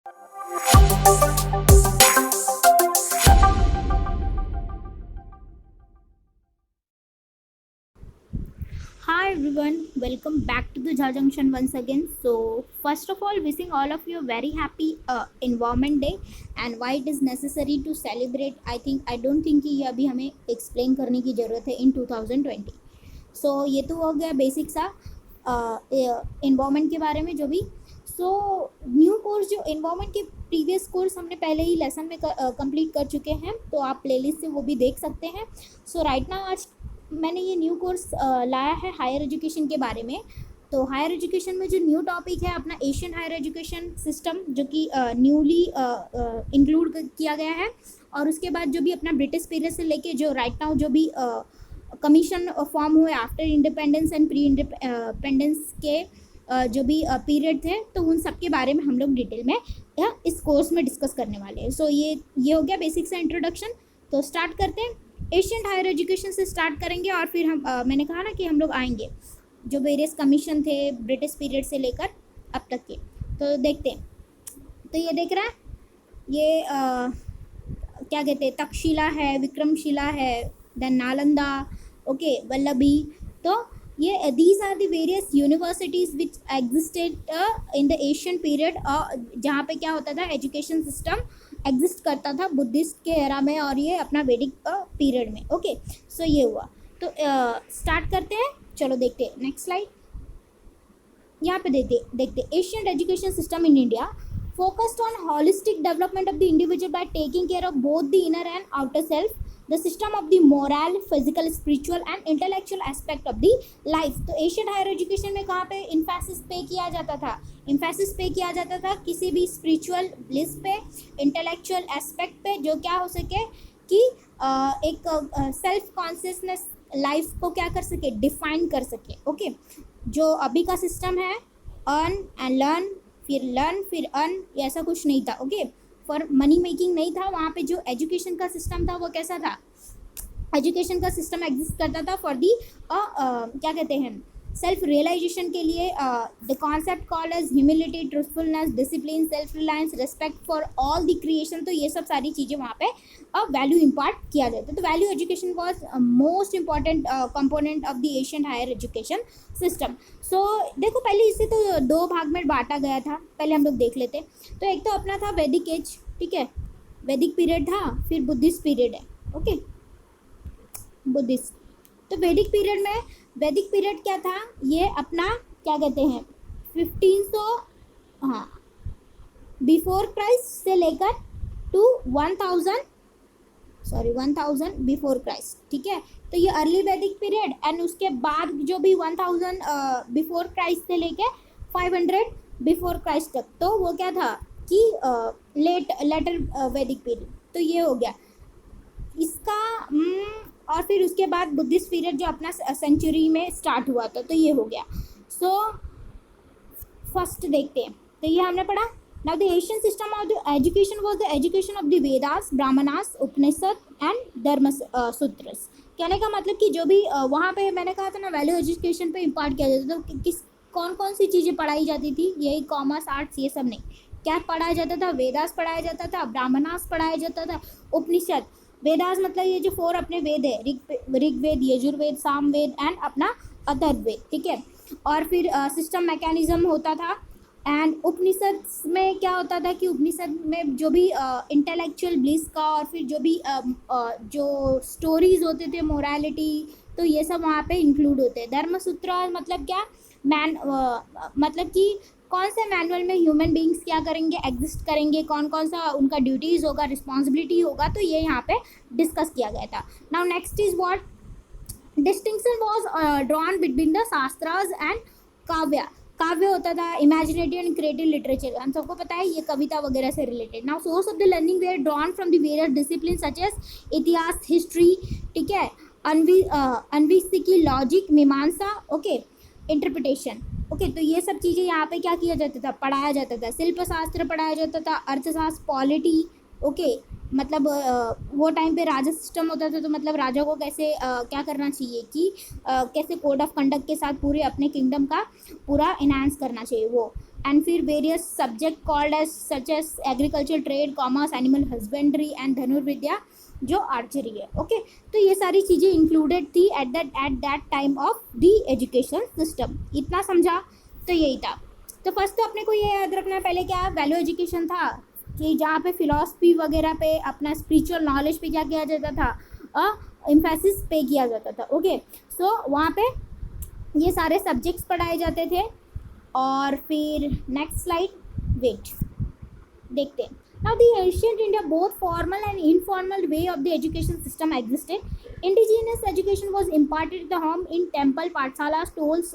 Hi everyone, welcome back to the Jha Junction once again. So, first of all, wishing all of you a very happy Environment Day and why it is necessary to celebrate. I don't think कि ये अभी हमें explain करने की ज़रूरत है in 2020. So ये तो हो गया बेसिक सा इन्वायरमेंट के बारे में जो भी. सो न्यू कोर्स जो इन्वायरमेंट के प्रीवियस कोर्स हमने पहले ही लेसन में कंप्लीट कर चुके हैं, तो आप प्लेलिस्ट से वो भी देख सकते हैं. सो राइट नाउ आज मैंने ये न्यू कोर्स लाया है हायर एजुकेशन के बारे में. तो हायर एजुकेशन में जो न्यू टॉपिक है अपना एशियन हायर एजुकेशन सिस्टम, जो कि न्यूली इंक्लूड किया गया है. और उसके बाद जो भी अपना ब्रिटिश पीरियड से लेके जो राइट नाउ जो भी कमीशन फॉर्म हुए after independence and pre independence के जो भी पीरियड थे, तो उन सब के बारे में हम लोग डिटेल में इस कोर्स में डिस्कस करने वाले हैं. सो ये हो गया बेसिक सा इंट्रोडक्शन. तो स्टार्ट करते हैं. एशियन हायर एजुकेशन से स्टार्ट करेंगे और फिर हम मैंने कहा ना कि हम लोग आएंगे जो वेरियस कमीशन थे ब्रिटिश पीरियड से लेकर अब तक के. तो देखते हैं. तो ये देख रहा है, ये क्या कहते हैं, तक्षशिला है, विक्रमशिला है, देन नालंदा, ओके, वल्लभी. तो ये these are the various universities which existed in the Asian period, जहाँ पे क्या होता था, एजुकेशन सिस्टम एग्जिस्ट करता था बुद्धिस्ट के एरा में और ये अपना वैदिक पीरियड में. ओके, सो ये हुआ. तो स्टार्ट करते हैं. चलो देखते हैं नेक्स्ट स्लाइड. यहाँ पे देखते Asian education system in India focused on holistic development of the individual by taking care of both the inner and outer self, the system of the moral, physical, spiritual and intellectual aspect of the life. तो Asian higher education में कहाँ पे emphasis पे किया जाता था? Emphasis पे किया जाता था किसी भी स्पिरिचुअल ब्लिस पे, इंटेलेक्चुअल एस्पेक्ट पे, जो क्या हो सके कि एक सेल्फ कॉन्शियसनेस लाइफ को क्या कर सके, डिफाइन कर सके. ओके, जो अभी का सिस्टम है अर्न एंड लर्न, फिर लर्न फिर अर्न, ऐसा कुछ नहीं था. ओके, फॉर मनी मेकिंग नहीं था. वहाँ पे जो एजुकेशन का सिस्टम था वो कैसा था, एजुकेशन का सिस्टम एग्जिस्ट करता था फॉर दी क्या कहते हैं, सेल्फ रियलाइजेशन के लिए. The concept called as humility, truthfulness, discipline, self reliance, respect for all the creation. तो ये सब सारी चीज़ें वहाँ पे वैल्यू इम्पार्ट किया जाता है. तो value education was most important component of the Asian higher education system. So देखो, पहले इसे तो दो भाग में बांटा गया था. पहले हम लोग देख लेते. तो एक तो अपना था वैदिक एज, ठीक है, वैदिक पीरियड था. फिर बुद्धिस्ट पीरियड है. Okay, Buddhist. तो वैदिक पीरियड में, वैदिक पीरियड क्या था, ये अपना क्या कहते हैं 1500 हाँ बिफोर क्राइस्ट से लेकर टू 1000 बिफोर क्राइस्ट. ठीक है, तो ये अर्ली वैदिक पीरियड. एंड उसके बाद जो भी 1000 बिफोर क्राइस्ट से लेके 500 बिफोर क्राइस्ट तक, तो वो क्या था कि लेटर वैदिक पीरियड. तो ये हो गया इसका. और फिर उसके बाद बुद्धिस्ट पीरियड जो अपना सेंचुरी में स्टार्ट हुआ था, तो ये हो गया. सो फर्स्ट देखते हैं. तो ये हमने पढ़ा. Now the Asian system of the education was the education of the Vedas, Brahmanas, Upanishad and धर्म सूत्रस. कहने का मतलब कि जो भी वहाँ पे मैंने कहा था ना वैल्यू एजुकेशन पे इम्पार्ट किया जाता था. तो किस कौन कौन सी चीज़ें पढ़ाई जाती थी, यही कॉमर्स, आर्ट्स, ये सब नहीं. क्या पढ़ाया जाता था, वेदास पढ़ाया जाता था, ब्राह्मणास पढ़ाया जाता था, उपनिषद. वेदास मतलब ये जो 4 अपने वेद है, ऋग्वेद, यजुर्वेद, सामवेद एंड अपना अथर्ववेद. ठीक है, और फिर सिस्टम मैकेनिज्म होता था. एंड उपनिषद में क्या होता था कि उपनिषद में जो भी इंटेलेक्चुअल ब्लिस का और फिर जो भी जो स्टोरीज होते थे, मोरालिटी, तो ये सब वहाँ पे इंक्लूड होते हैं. धर्मसूत्र मतलब क्या, मतलब कि कौन से मैनुअल में ह्यूमन बींग्स क्या करेंगे, एग्जिस्ट करेंगे, कौन कौन सा उनका ड्यूटीज़ होगा, रिस्पॉन्सिबिलिटी होगा, तो ये यहाँ पे डिस्कस किया गया था. Now next is what distinction was drawn between the shastras and काव्य. काव्य होता था इमेजिनेटिव एंड क्रिएटिव लिटरेचर, हम सबको पता है ये कविता वगैरह से related. Now source of the learning were drawn from the various discipline such as itihasa, history, ठीक है, anvikshiki, logic, mimamsa, okay, interpretation. Okay, तो ये सब चीज़ें यहाँ पे क्या किया जाता था, पढ़ाया जाता था. शिल्प शास्त्र पढ़ाया जाता था, अर्थशास्त्र, पॉलिटी. ओके, मतलब वो टाइम पे राजा सिस्टम होता था, तो मतलब राजा को कैसे क्या करना चाहिए कि कैसे कोड ऑफ कंडक्ट के साथ पूरे अपने किंगडम का पूरा इनहांस करना चाहिए वो. एंड फिर various subject called as such as agriculture, trade, commerce, animal husbandry and dhanurvidya जो आर्चरी है। ओके, तो ये सारी चीज़ें इंक्लूडेड थी at that time of the education system. इतना समझा? तो यही था। तो फर्स्ट तो अपने को ये याद रखना है, पहले क्या वैल्यू एजुकेशन था कि जहाँ पे फिलॉसफी वगैरह पे, अपना स्पिरिचुअल नॉलेज पे क्या किया जाता था, एम्फेसिस पे किया जाता था। ओके, सो वहाँ पे ये सारे सब्जेक्ट्स पढ़ाए जाते थे। और फिर नेक्स्ट स्लाइड, वेट, देखते हैं। Now the ancient India, both formal and informal way of the education system existed. Indigenous education was imparted at the home in temple, pathshalas, schools,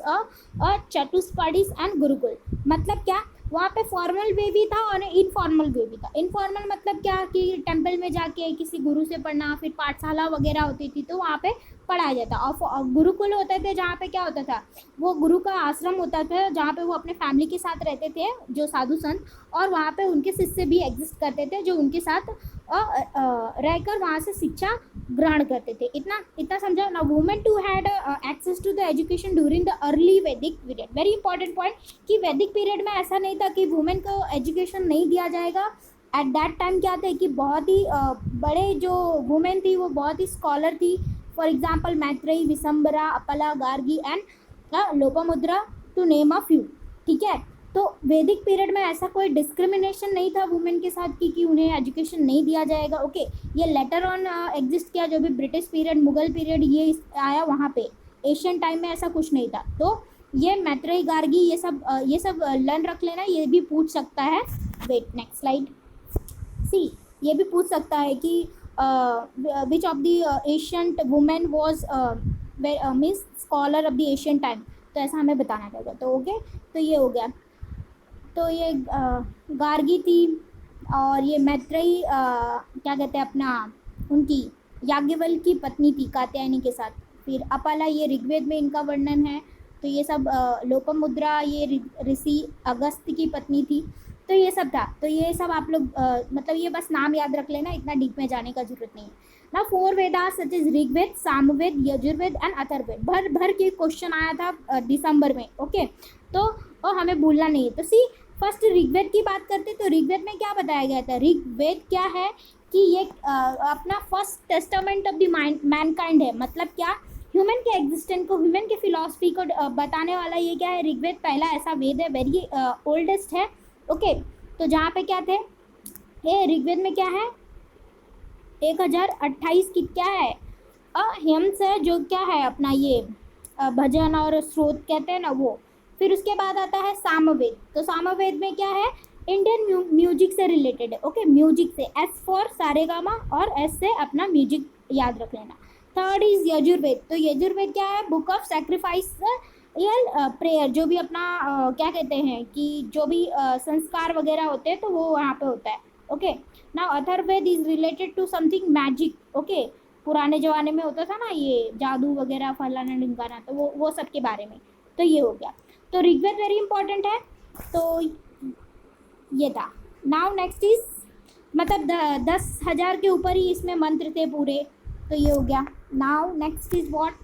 chatuspadis and gurukul। मतलब क्या, वहाँ पे formal way भी था और informal वे भी था। Informal मतलब क्या कि टेम्पल में जाके किसी गुरु से पढ़ना, फिर पाठशाला वगैरह होती थी तो वहाँ पे पढ़ाया जाता। और गुरुकुल होते थे जहाँ पे क्या होता था, वो गुरु का आश्रम होता था जहाँ पे वो अपने फैमिली के साथ रहते थे जो साधु संत, और वहाँ पे उनके शिष्य भी एग्जिस्ट करते थे जो उनके साथ रहकर वहाँ से शिक्षा ग्रहण करते थे। इतना इतना समझा ना। Women too had access to the education during the early Vedic period. Very important point कि वैदिक पीरियड में ऐसा नहीं था कि वुमेन को एजुकेशन नहीं दिया जाएगा। एट दैट टाइम क्या थे कि बहुत ही बड़े जो वुमेन थी वो बहुत ही स्कॉलर थी। For example Maitreyi, Vishambara, Apala, Gargi and Lopamudra, to name a few. ठीक है, तो वैदिक पीरियड में ऐसा कोई डिस्क्रिमिनेशन नहीं था वुमेन के साथ कि उन्हें एजुकेशन नहीं दिया जाएगा। ओके, ये लेटर ऑन एग्जिस्ट किया, जो भी ब्रिटिश पीरियड, मुगल पीरियड ये आया वहाँ पे। एशियन टाइम में ऐसा कुछ नहीं था। तो ये मैत्रेयी, गार्गी, ये सब लर्न रख लेना, ये भी पूछ सकता है। Wait, next slide. सी, ये भी पूछ सकता है कि विच of the ancient women was means scholar of the Asian time, तो ऐसा हमें बताना पड़ेगा। तो ओके, तो ये हो गया। तो ये गार्गी थी, और ये मैत्रेयी क्या कहते हैं अपना, उनकी याज्ञवल्क्य की पत्नी थी कात्यायनी के साथ। फिर अपाला, ये ऋग्वेद में इनका वर्णन है। तो ये सब लोपामुद्रा, ये ऋषि अगस्त्य की पत्नी थी। तो ये सब था। तो ये सब आप लोग मतलब ये बस नाम याद रख लेना, इतना डीप में जाने का जरूरत नहीं है ना। 4 Vedas such is Rigveda, Samaveda, Yajurveda and Atharvaveda. भर भर के क्वेश्चन आया था दिसंबर में। ओके, तो हमें भूलना नहीं है। तो सी, फर्स्ट ऋग्वेद की बात करते तो ऋग्वेद में क्या बताया गया था। ऋग्वेद क्या है कि ये अपना first testament of the Mankind है। मतलब क्या, ह्यूमन के एग्जिस्टेंस को, ह्यूमन के फिलॉसफी को बताने वाला ये क्या है, ऋग्वेद पहला ऐसा वेद है, वेरी ओल्डेस्ट है। ओके, तो जहाँ पे क्या थे, ये ऋग्वेद में क्या है, 1028 की क्या है, हेम्स है, जो क्या है अपना ये भजन और स्रोत कहते हैं ना वो। फिर उसके बाद आता है सामवेद। तो सामवेद में क्या है, इंडियन म्यूजिक से रिलेटेड है। ओके, म्यूजिक से, एस फॉर सारेगामा और एस से अपना म्यूजिक याद रख लेना। Third is Yajurveda. तो यजुर्वेद क्या है, बुक ऑफ सेक्रीफाइस प्रेयर, जो भी अपना क्या कहते हैं कि जो भी संस्कार वगैरह होते हैं तो वो वहाँ पे होता है। Okay, now Atharvaveda is related to something magic. Okay, पुराने ज़माने में होता था ना ये जादू वगैरह, फलाना ढिमकाना, तो वो सब के बारे में। तो ये हो गया। तो ऋग्वेद वेरी इंपॉर्टेंट है। तो ये था। नाउ नेक्स्ट इज, मतलब 10,000 के ऊपर ही इसमें मंत्र थे पूरे। तो ये हो गया। Now next is what,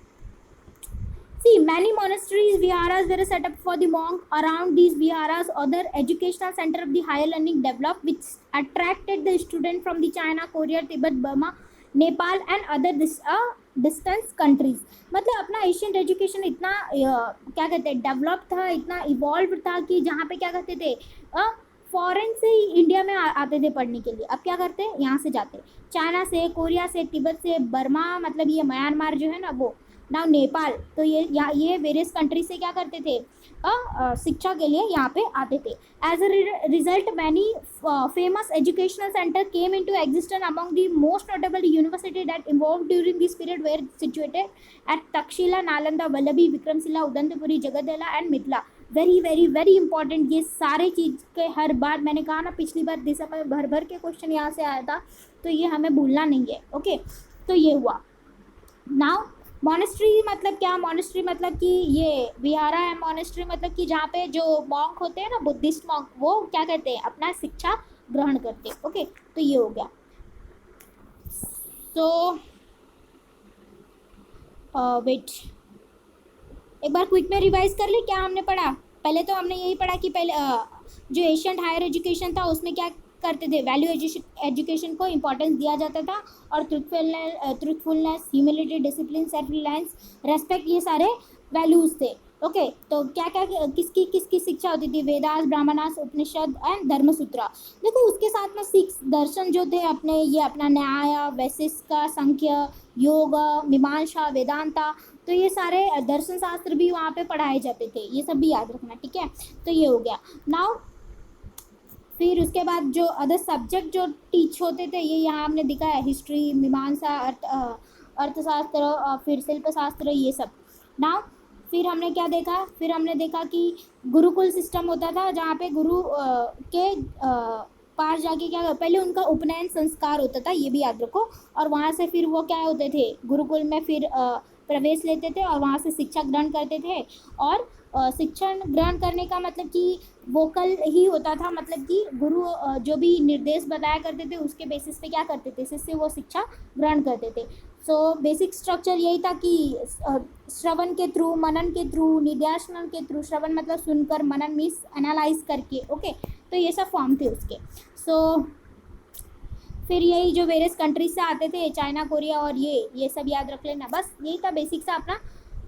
see many monasteries, viharas were set up for the monk. Around these viharas other educational center of the higher learning developed, which attracted the student from the China, Korea, Tibet, Burma, Nepal and other distance countries. मतलब अपना Asian education इतना क्या कहते हैं develop था, इतना evolve था कि जहाँ पे क्या करते थे, फॉरेन से ही इंडिया में आते थे पढ़ने के लिए। अब क्या करते हैं, यहाँ से जाते, चाइना से, कोरिया से, तिब्बत से, बर्मा मतलब ये म्यांमार जो है ना वो, ना नेपाल, तो ये वेरियस कंट्री से क्या करते थे, शिक्षा के लिए यहाँ पे आते थे। As a result many famous educational centre came into existence among the most notable university that involve during this period were situated at Taxila, Nalanda, Valabhi, Vikramashila, Odantapuri, Jagaddala and Mithila. Very very very important. ये सारे चीज़ के हर बार मैंने कहा ना, पिछली बार दिसंबर भर भर के क्वेश्चन यहाँ से आया था, तो ये हमें भूलना नहीं है। ओके, तो ये हुआ। नाउ मॉनेस्ट्री मतलब क्या, मॉनेस्ट्री मतलब कि ये विहारा है। मॉनेस्ट्री मतलब कि जहाँ पे जो मॉन्क होते हैं ना, बुद्धिस्ट मॉन्क, वो क्या कहते हैं अपना शिक्षा ग्रहण करते हैं। ओके, तो ये हो गया। तो वेट, एक बार क्विक में रिवाइज कर ले क्या हमने पढ़ा। पहले तो हमने यही पढ़ा कि पहले जो एशियंट हायर एजुकेशन था उसमें क्या करते थे, वैल्यू एजुकेशन को इंपॉर्टेंस दिया जाता था, और truthfulness, humility, discipline, self Reliance, respect, ये सारे वैल्यूज थे। ओके तो क्या क्या किसकी किसकी शिक्षा होती थी, वेदास, ब्राह्मणास, उपनिषद एंड धर्मसूत्रा। देखो उसके साथ में सिक्स दर्शन जो थे अपने, ये अपना न्याय, वैशेषिक, सांख्य, योग, मीमांसा, वेदांता, तो ये सारे दर्शन शास्त्र भी वहाँ पे पढ़ाए जाते थे, ये सब भी याद रखना, ठीक है। तो ये हो गया। नाउ फिर उसके बाद जो अदर सब्जेक्ट जो टीच होते थे, ये यहाँ हमने दिखा है, हिस्ट्री, मीमांसा, अर्थशास्त्र, फिर शिल्पशास्त्र, ये सब। नाउ फिर हमने क्या देखा, फिर हमने देखा कि गुरुकुल सिस्टम होता था, जहाँ पे गुरु के पास जाके क्या, पहले उनका उपनयन संस्कार होता था, ये भी याद रखो, और वहाँ से फिर वो क्या होते थे, गुरुकुल में फिर प्रवेश लेते थे और वहाँ से शिक्षा ग्रहण करते थे। और शिक्षण ग्रहण करने का मतलब कि वोकल ही होता था, मतलब कि गुरु जो भी निर्देश बताया करते थे उसके बेसिस पे क्या करते थे, जिससे वो शिक्षा ग्रहण करते थे। सो बेसिक स्ट्रक्चर यही था कि श्रवण के थ्रू, मनन के थ्रू, निध्यासन के थ्रू, श्रवण मतलब सुनकर, मनन मीन्स एनालाइज करके, ओके, तो ये सब फॉर्म थे उसके। सो फिर यही जो वेरियस कंट्रीज से आते थे, चाइना, कोरिया, और ये सब याद रख लेना, बस यही था बेसिक सा अपना।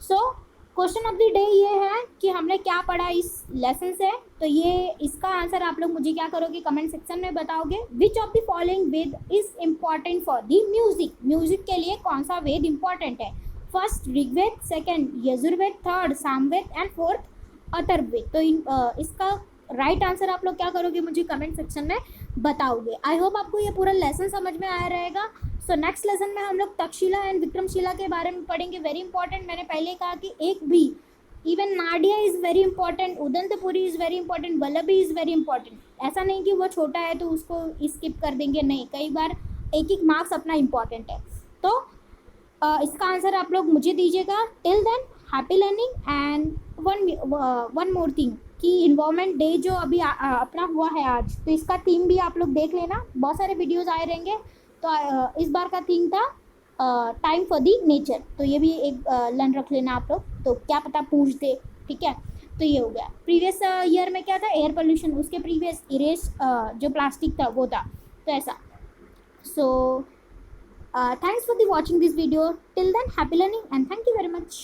So question of the day ये है कि हमने क्या पढ़ा इस लेसन से, तो ये इसका आंसर आप लोग मुझे क्या करोगे, कमेंट सेक्शन में बताओगे। Which of the following Veda is important for the music, music के लिए कौन सा वेद इंपॉर्टेंट है, first Rigveda, second Yajurveda, third Samaveda and fourth Atharvaveda. तो इसका राइट आंसर आप लोग क्या करोगे, मुझे कमेंट सेक्शन में बताओगे। आई होप आपको ये पूरा लेसन समझ में आया रहेगा। सो नेक्स्ट लेसन में हम लोग तक्षशिला एंड विक्रमशिला के बारे में पढ़ेंगे, वेरी इंपॉर्टेंट। मैंने पहले कहा कि एक भी, even Nadia is very important, Udantapuri is very important, Vallabhi is very important. ऐसा नहीं कि वो छोटा है तो उसको स्किप कर देंगे, नहीं, कई बार एक एक मार्क्स अपना इंपॉर्टेंट है। तो इसका आंसर आप लोग मुझे दीजिएगा। Till than happy learning. And one more thing कि इन्वायरमेंट डे जो अभी अपना हुआ है आज, तो इसका थीम भी आप लोग देख लेना, बहुत सारे वीडियोस आए रहेंगे। तो इस बार का थीम था टाइम फॉर दी नेचर, तो ये भी एक लर्न रख लेना आप लोग, तो क्या पता पूछ दे, ठीक है। तो ये हो गया। प्रीवियस ईयर में क्या था, एयर पोल्यूशन, उसके प्रीवियस इरेज जो प्लास्टिक था वो था, तो ऐसा। सो thanks for the watching this video. Till then, happy learning and thank you very much.